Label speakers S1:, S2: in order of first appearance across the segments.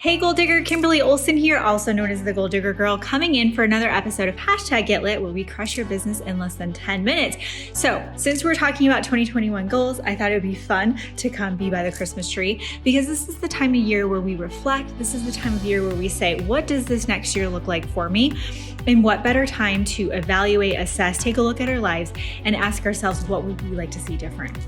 S1: Hey Goal Digger, Kimberly Olson here, also known as the Goal Digger Girl, coming in for another episode of #GetLit, where we crush your business in less than 10 minutes. So since we're talking about 2021 goals, I thought it would be fun to come be by the Christmas tree, because this is the time of year where we reflect. This is the time of year where we say, what does this next year look like for me? And what better time to evaluate, assess, take a look at our lives and ask ourselves, what would we like to see different?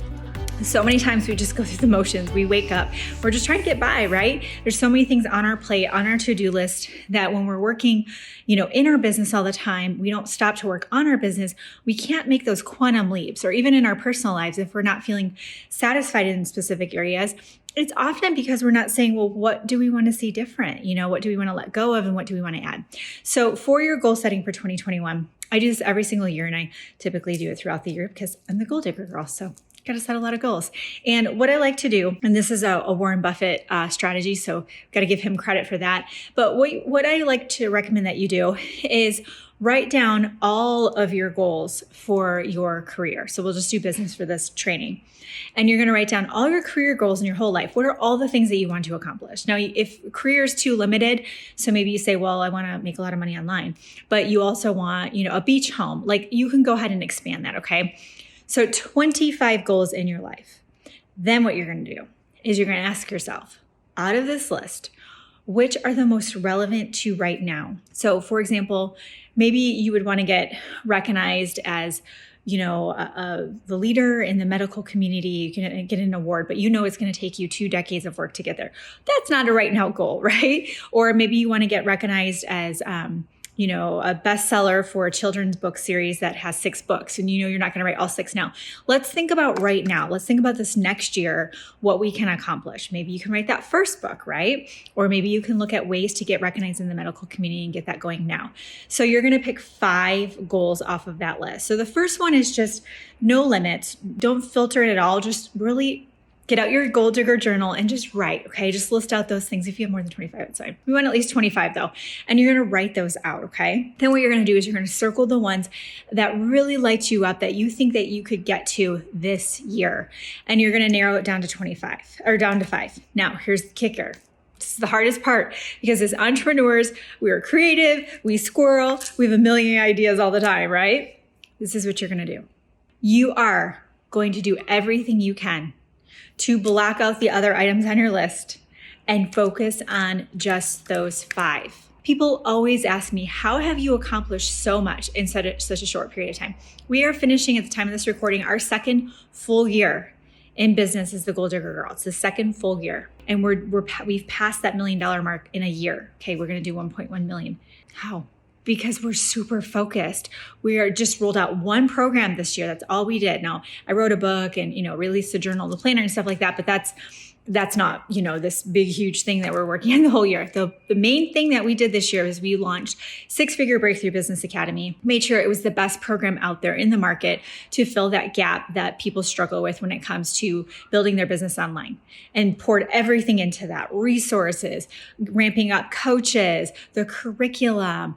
S1: So many times we just go through the motions. We wake up, we're just trying to get by, right? There's so many things on our plate, on our to-do list, that when we're working, in our business all the time, we don't stop to work on our business. We can't make those quantum leaps, or even in our personal lives, if we're not feeling satisfied in specific areas. It's often because we're not saying, well, what do we want to see different? What do we want to let go of and what do we want to add? So for your goal setting for 2021, I do this every single year, and I typically do it throughout the year because I'm the Goal Digger Girl. So got to set a lot of goals. And what I like to do, and this is a Warren Buffett strategy, so got to give him credit for that. But what I like to recommend that you do is write down all of your goals for your career. So we'll just do business for this training. And you're going to write down all your career goals in your whole life. What are all the things that you want to accomplish? Now, if career is too limited, so maybe you say, well, I want to make a lot of money online, but you also want, a beach home. Like, you can go ahead and expand that, okay? So 25 goals in your life. Then what you're going to do is you're going to ask yourself, out of this list, which are the most relevant to right now? So for example, maybe you would want to get recognized as, the leader in the medical community. You can get an award, but it's going to take you 2 decades of work to get there. That's not a right now goal, right? Or maybe you want to get recognized as, a bestseller for a children's book series that has 6 books, and you're not going to write all 6 now. Let's think about right now. Let's think about this next year, what we can accomplish. Maybe you can write that first book, right? Or maybe you can look at ways to get recognized in the medical community and get that going now. So you're going to pick 5 goals off of that list. So the first one is just no limits. Don't filter it at all. Just really get out your Goal Digger journal and just write, okay? Just list out those things. If you have more than 25, it's fine. We want at least 25 though. And you're gonna write those out, okay? Then what you're gonna do is you're gonna circle the ones that really light you up, that you think that you could get to this year. And you're gonna narrow it down to 25, or down to 5. Now, here's the kicker. This is the hardest part, because as entrepreneurs, we are creative, we squirrel, we have a million ideas all the time, right? This is what you're gonna do. You are going to do everything you can to block out the other items on your list and focus on just those 5. People always ask me, how have you accomplished so much in such a short period of time? We are finishing, at the time of this recording, our 2nd full year in business as the Goal Digger Girl. It's the 2nd full year. And we've passed that $1 million mark in a year. Okay, we're going to do 1.1 million. How? Because we're super focused. We are just rolled out 1 program this year. That's all we did. Now, I wrote a book and, released a journal, the planner and stuff like that, but that's not, this big, huge thing that we're working on the whole year. The main thing that we did this year is we launched 6-Figure Breakthrough Business Academy, made sure it was the best program out there in the market to fill that gap that people struggle with when it comes to building their business online, and poured everything into that: resources, ramping up coaches, the curriculum,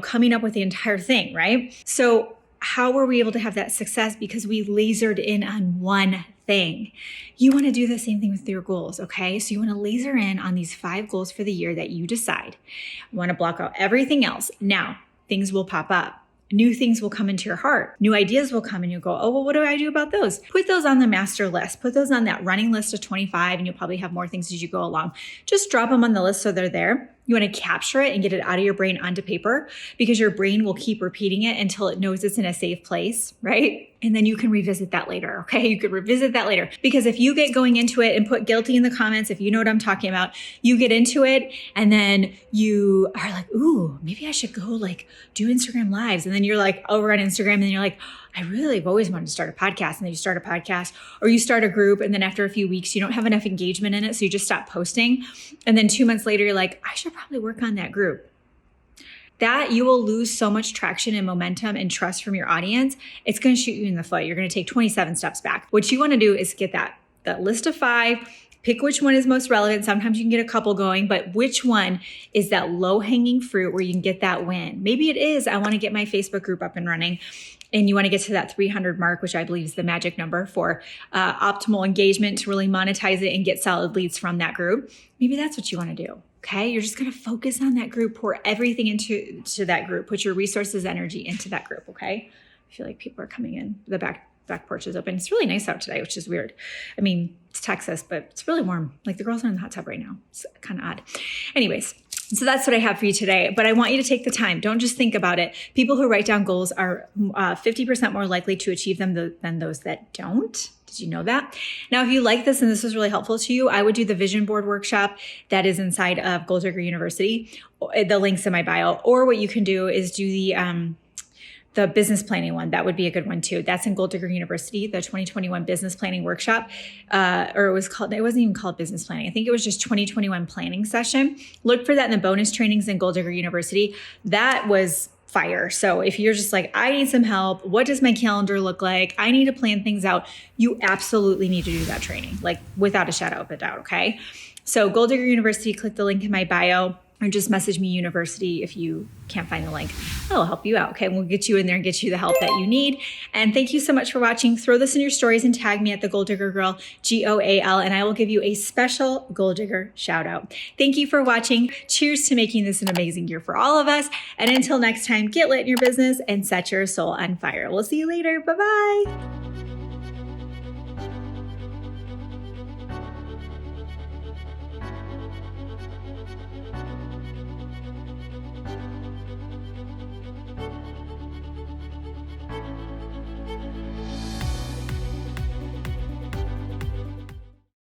S1: coming up with the entire thing, right? So how were we able to have that success? Because we lasered in on one thing. You want to do the same thing with your goals, okay? So you want to laser in on these 5 goals for the year that you decide. You want to block out everything else. Now, things will pop up. New things will come into your heart. New ideas will come and you'll go, oh, well, what do I do about those? Put those on the master list. Put those on that running list of 25, and you'll probably have more things as you go along. Just drop them on the list so they're there. You want to capture it and get it out of your brain onto paper, because your brain will keep repeating it until it knows it's in a safe place, right? And then you can revisit that later, okay? You could revisit that later, because if you get going into it and put guilty in the comments, if you know what I'm talking about, you get into it and then you are like, ooh, maybe I should go do Instagram lives. And then you're over on Instagram and then you're like, I really have always wanted to start a podcast. And then you start a podcast, or you start a group, and then after a few weeks, you don't have enough engagement in it, so you just stop posting. And then 2 months later, you're like, I should probably work on that group. That you will lose so much traction and momentum and trust from your audience. It's going to shoot you in the foot. You're going to take 27 steps back. What you want to do is get that list of 5. Pick which one is most relevant. Sometimes you can get a couple going, but which one is that low-hanging fruit where you can get that win? Maybe it is, I want to get my Facebook group up and running, and you want to get to that 300 mark, which I believe is the magic number for optimal engagement to really monetize it and get solid leads from that group. Maybe that's what you want to do. Okay, you're just gonna focus on that group, pour everything into that group, put your resources, energy into that group, okay? I feel like people are coming in. The back porch is open. It's really nice out today, which is weird. I mean, it's Texas, but it's really warm. Like the girls are in the hot tub right now. It's kind of odd. Anyways, so that's what I have for you today. But I want you to take the time. Don't just think about it. People who write down goals are 50% more likely to achieve them than those that don't. Did you know that? Now, if you like this and this was really helpful to you, I would do the vision board workshop that is inside of Goal Digger University. The link's in my bio. Or what you can do is do the business planning one. That would be a good one too. That's in Goal Digger University, the 2021 business planning workshop. Or it wasn't even called business planning. I think it was just 2021 planning session. Look for that in the bonus trainings in Goal Digger University. That was fire. So if you're just like, I need some help, what does my calendar look like? I need to plan things out. You absolutely need to do that training, like without a shadow of a doubt. Okay. So Goal Digger University, click the link in my bio, or just message me university if you can't find the link. I'll help you out, okay? We'll get you in there and get you the help that you need. And thank you so much for watching. Throw this in your stories and tag me at the Goal Digger Girl, GOAL, and I will give you a special Goal Digger shout out. Thank you for watching. Cheers to making this an amazing year for all of us. And until next time, get lit in your business and set your soul on fire. We'll see you later. Bye-bye.